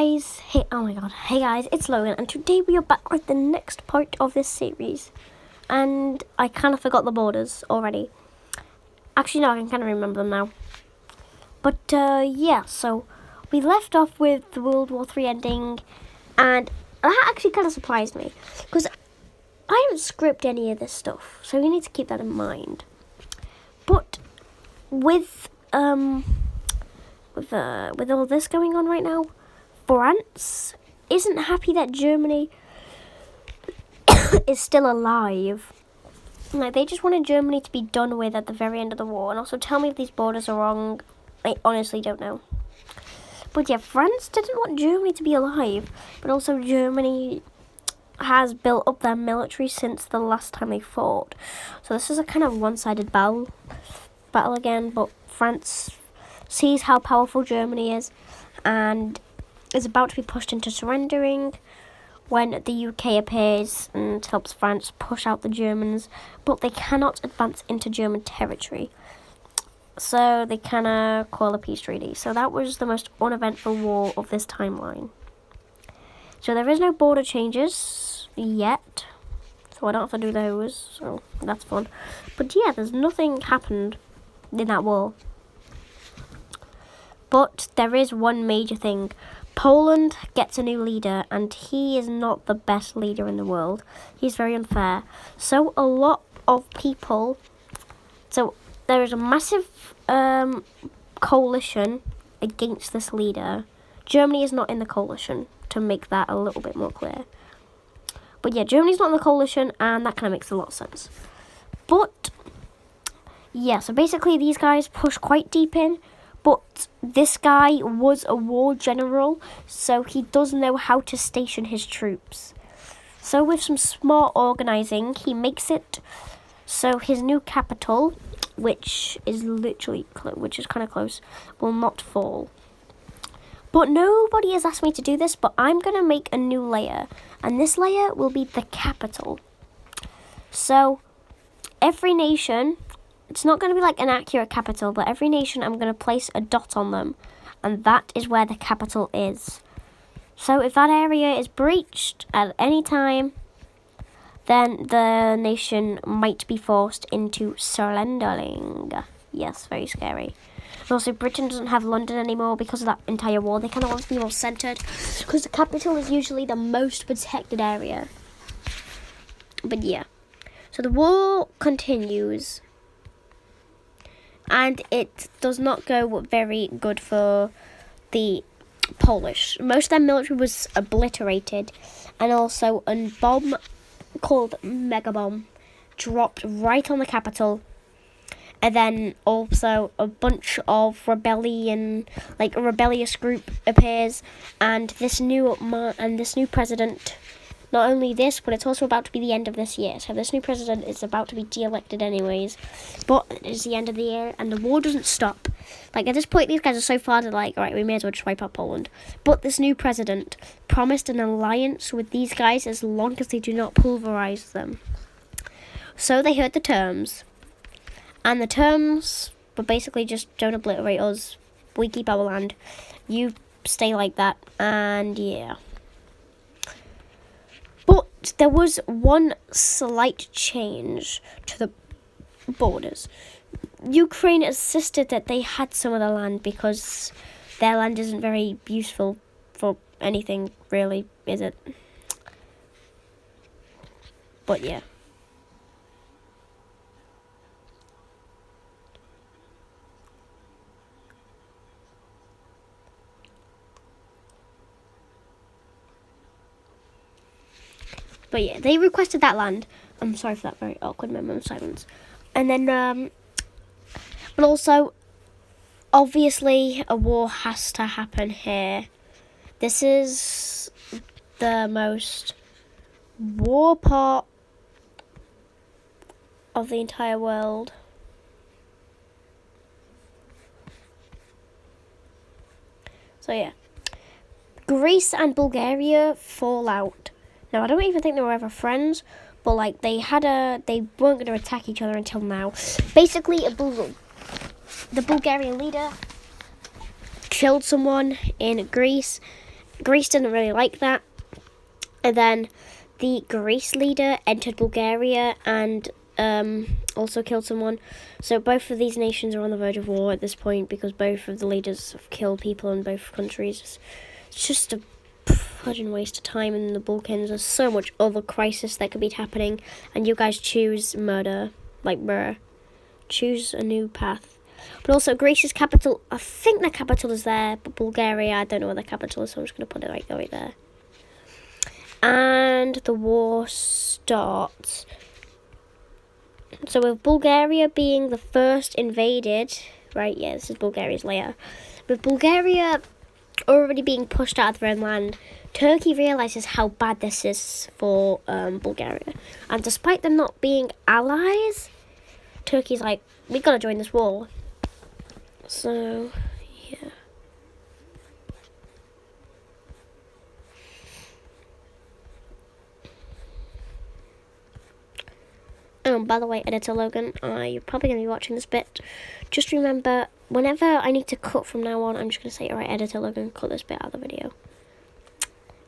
guys, hey guys, it's Logan, and today we are back with the next part of this series. And I kind of forgot the borders already. Actually, no, I can kind of remember them now. But yeah, so we left off with the World War III ending, and that actually kind of surprised me because I don't script any of this stuff, so you need to keep that in mind. But with all this going on right now, France isn't happy that Germany is still alive. Like, they just wanted Germany to be done with at the very end of the war. And also, tell me if these borders are wrong. I honestly don't know. But yeah, France didn't want Germany to be alive. But also, Germany has built up their military since the last time they fought. So this is a kind of one-sided battle again. But France sees how powerful Germany is and is about to be pushed into surrendering when the UK appears and helps France push out the Germans, but they cannot advance into German territory. So they kind of call a peace treaty. So that was the most uneventful war of this timeline. So there is no border changes yet, so I don't have to do those, so that's fun. But yeah, there's nothing happened in that war. But there is one major thing. Poland gets a new leader, and he is not the best leader in the world. He's very unfair. So a lot of people... So there is a massive coalition against this leader. Germany is not in the coalition, to make that a little bit more clear. But yeah, Germany's not in the coalition, and that kind of makes a lot of sense. But yeah, so basically these guys push quite deep in. But this guy was a war general, so he does know how to station his troops. So with some smart organising, he makes it so his new capital, which is kind of close, will not fall. But nobody has asked me to do this, but I'm going to make a new layer. And this layer will be the capital. So every nation... It's not going to be like an accurate capital, but every nation I'm going to place a dot on them. And that is where the capital is. So if that area is breached at any time, then the nation might be forced into surrendering. Yes, very scary. And also, Britain doesn't have London anymore because of that entire war. They kind of want to be more centred, because the capital is usually the most protected area. But yeah. So the war continues. And it does not go very good for the Polish. Most of their military was obliterated. And also a bomb called Mega Bomb dropped right on the capital. And then also a bunch of a rebellious group appears. And this new president... Not only this, but it's also about to be the end of this year. So this new president is about to be de-elected anyways. But it's the end of the year, and the war doesn't stop. Like, at this point, these guys are so far, they're like, alright, we may as well just wipe out Poland. But this new president promised an alliance with these guys as long as they do not pulverize them. So they heard the terms. And the terms were basically just, don't obliterate us. We keep our land. You stay like that. And yeah. But there was one slight change to the borders. Ukraine insisted that they had some of the land because their land isn't very useful for anything, really, is it? But yeah. But yeah, they requested that land. I'm sorry for that very awkward moment of silence. And then, but also, obviously, a war has to happen here. This is the most war part of the entire world. So yeah, Greece and Bulgaria fall out. Now, I don't even think they were ever friends, but like they weren't going to attack each other until now. Basically, the Bulgarian leader killed someone in Greece, Greece didn't really like that. And then the Greece leader entered Bulgaria and also killed someone. So both of these nations are on the verge of war at this point because both of the leaders have killed people in both countries. It's just a fucking waste of time in the Balkans. There's so much other crisis that could be happening, and you guys choose murder, like murder. Choose a new path. But also Greece's capital, I think the capital is there, but Bulgaria, I don't know where the capital is, so I'm just going to put it right there. And the war starts. So with Bulgaria being the first invaded, right, yeah, this is Bulgaria's layer. With Bulgaria already being pushed out of their own land, Turkey realises how bad this is for Bulgaria. And despite them not being allies, Turkey's like, we gotta join this war. So, yeah. By the way, Editor Logan, you're probably going to be watching this bit. Just remember, whenever I need to cut from now on, I'm just going to say, alright, Editor Logan, cut this bit out of the video.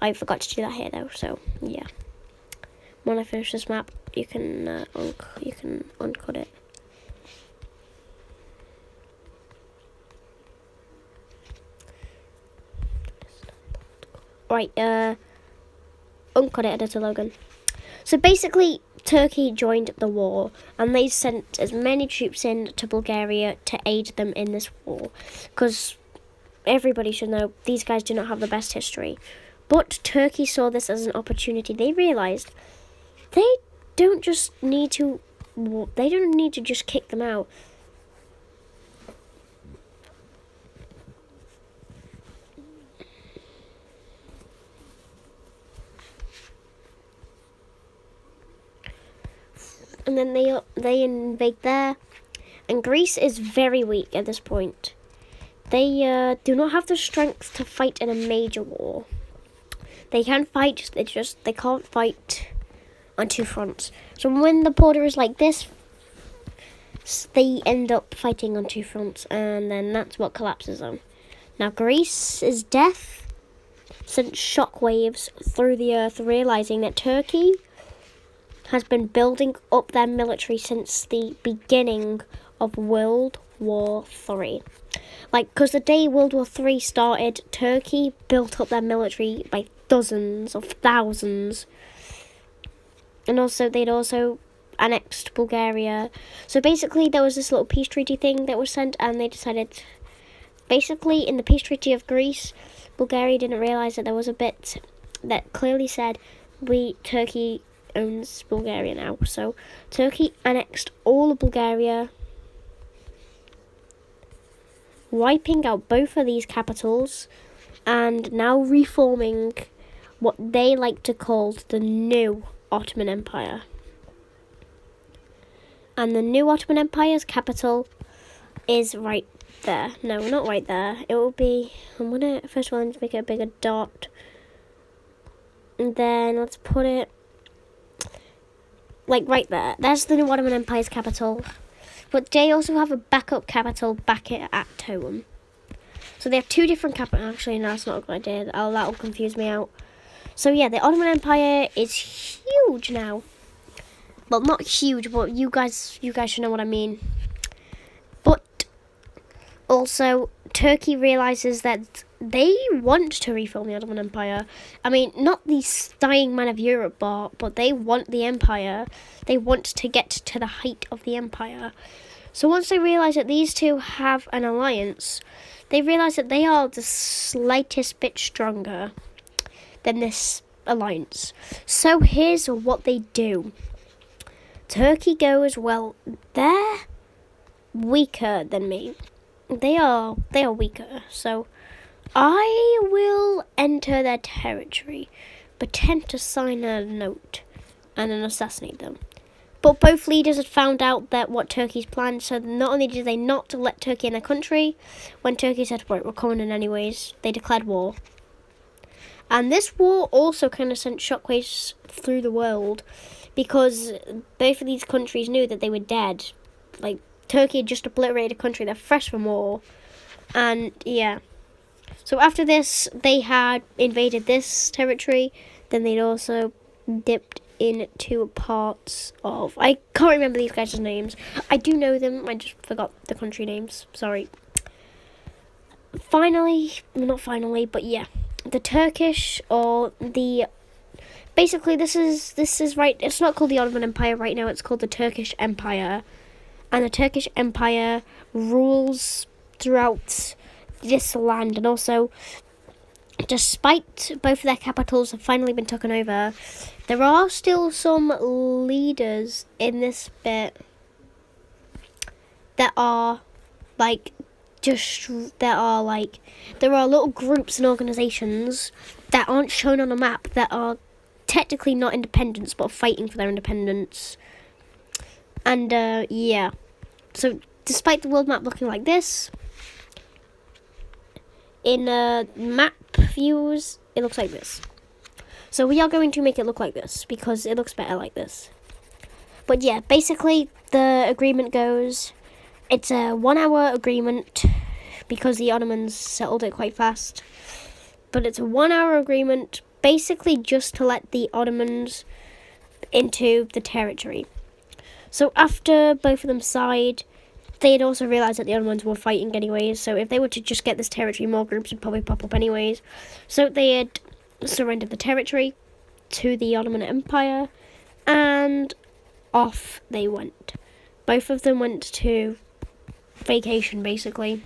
I forgot to do that here, though, so, yeah. When I finish this map, you can uncut it. Right, uncut it, Editor Logan. So basically, Turkey joined the war, and they sent as many troops in to Bulgaria to aid them in this war. Because everybody should know, these guys do not have the best history. But Turkey saw this as an opportunity. They realised they don't need to just kick them out. And then they invade there, and Greece is very weak at this point. They do not have the strength to fight in a major war. They can fight, they can't fight on two fronts. So when the border is like this, they end up fighting on two fronts, and then that's what collapses them. Now Greece's death sent shockwaves through the earth, realizing that Turkey has been building up their military since the beginning of World War III. Because the day World War III started, Turkey built up their military by dozens of thousands. And also, they'd also annexed Bulgaria. So basically, there was this little peace treaty thing that was sent, and they decided, basically, in the peace treaty of Greece, Bulgaria didn't realise that there was a bit that clearly said, Turkey owns Bulgaria now. So Turkey annexed all of Bulgaria, wiping out both of these capitals, and now reforming what they like to call the new Ottoman Empire. And the new Ottoman Empire's capital is right there. No, not right there. It will be, first of all, let's make it a bigger dot. And then let's put it right there. That's the new Ottoman Empire's capital. But they also have a backup capital back at Toum. So they have two different capitals. Actually, no, that's not a good idea. That'll confuse me out. So yeah, the Ottoman Empire is huge now. Well, not huge, but you guys should know what I mean. But also, Turkey realizes that they want to reform the Ottoman Empire. I mean, not the dying man of Europe, but they want the empire. They want to get to the height of the empire. So once they realize that these two have an alliance, they realize that they are the slightest bit stronger than this alliance. So here's what they do. Turkey goes, well, they're weaker than me. They are weaker, so I will enter their territory, pretend to sign a note, and then assassinate them. But both leaders had found out that what Turkey's planned, so not only did they not let Turkey in their country, when Turkey said, right, we're coming in anyways, they declared war. And this war also kind of sent shockwaves through the world, because both of these countries knew that they were dead. Turkey had just obliterated a country, they're fresh from war. And, yeah. So after this, they had invaded this territory. Then they'd also dipped into parts of... I can't remember these guys' names. I do know them. I just forgot the country names. Sorry. Finally, not finally, but yeah. The Turkish or the... Basically, this is right... It's not called the Ottoman Empire right now. It's called the Turkish Empire. And the Turkish Empire rules throughout this land. And also, despite both of their capitals have finally been taken over, there are still some leaders in this bit that are like there are little groups and organizations that aren't shown on a map that are technically not independents but fighting for their independence. And yeah, so despite the world map looking like this, in map views it looks like this. So we are going to make it look like this because it looks better like this. But yeah, basically the agreement goes, it's a 1 hour agreement because the Ottomans settled it quite fast. But it's a 1 hour agreement basically just to let the Ottomans into the territory. So after both of them sighed, they had also realised that the Ottomans were fighting anyways. So if they were to just get this territory, more groups would probably pop up anyways. So they had surrendered the territory to the Ottoman Empire and off they went. Both of them went to vacation basically.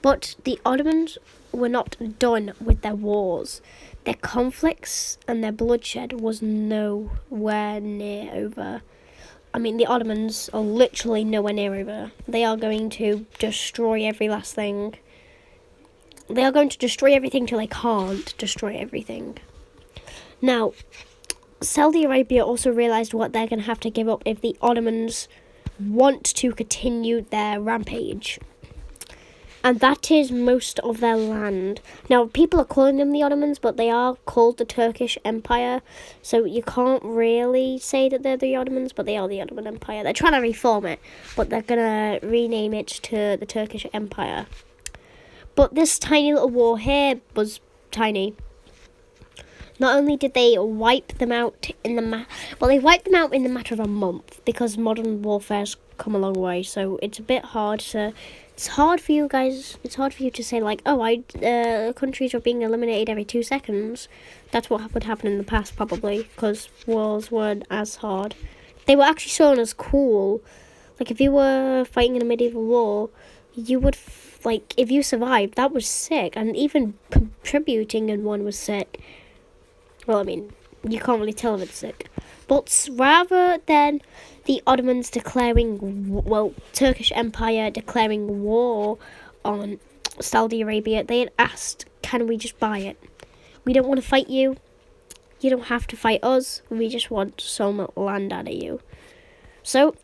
But the Ottomans were not done with their wars. Their conflicts and their bloodshed was nowhere near over. I mean, the Ottomans are literally nowhere near over. They are going to destroy every last thing. They are going to destroy everything till they can't destroy everything. Now, Saudi Arabia also realised what they're going to have to give up if the Ottomans want to continue their rampage. And that is most of their land. Now, people are calling them the Ottomans, but they are called the Turkish Empire. So you can't really say that they're the Ottomans, but they are the Ottoman Empire. They're trying to reform it, but they're going to rename it to the Turkish Empire. But this tiny little war here was tiny. Not only did they wipe them out in the they wiped them out in the matter of a month because modern warfare's come a long way. So it's a bit hard to. It's hard for you guys. It's hard for you to say like, oh, countries are being eliminated every 2 seconds. That's what would happen in the past probably because wars weren't as hard. They were actually shown as cool. Like if you were fighting in a medieval war, you would if you survived, that was sick, and even contributing in one was sick. Well, I mean, you can't really tell if it's sick. But rather than the Ottomans Turkish Empire declaring war on Saudi Arabia, they had asked, can we just buy it? We don't want to fight you. You don't have to fight us. We just want some land out of you. So,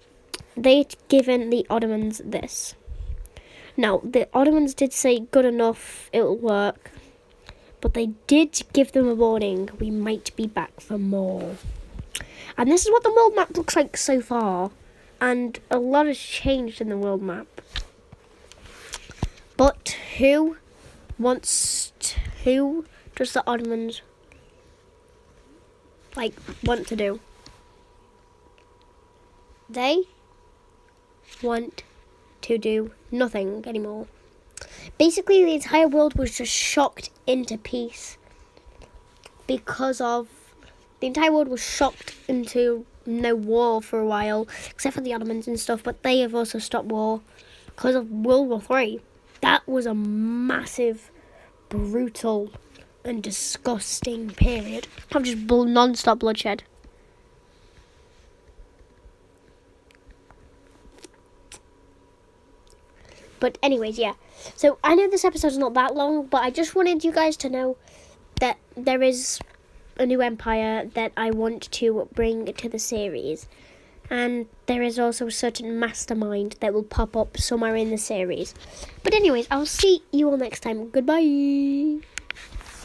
they'd given the Ottomans this. Now, the Ottomans did say, good enough, it'll work. But they did give them a warning. We might be back for more. And this is what the world map looks like so far. And a lot has changed in the world map. But who does the Ottomans want to do? They want to do nothing anymore. Basically, the entire world was just shocked into peace the entire world was shocked into no war for a while, except for the Ottomans and stuff, but they have also stopped war because of World War III. That was a massive, brutal, and disgusting period of just non-stop bloodshed. But anyways, yeah. So I know this episode's not that long, but I just wanted you guys to know that there is a new empire that I want to bring to the series. And there is also a certain mastermind that will pop up somewhere in the series. But anyways, I'll see you all next time. Goodbye.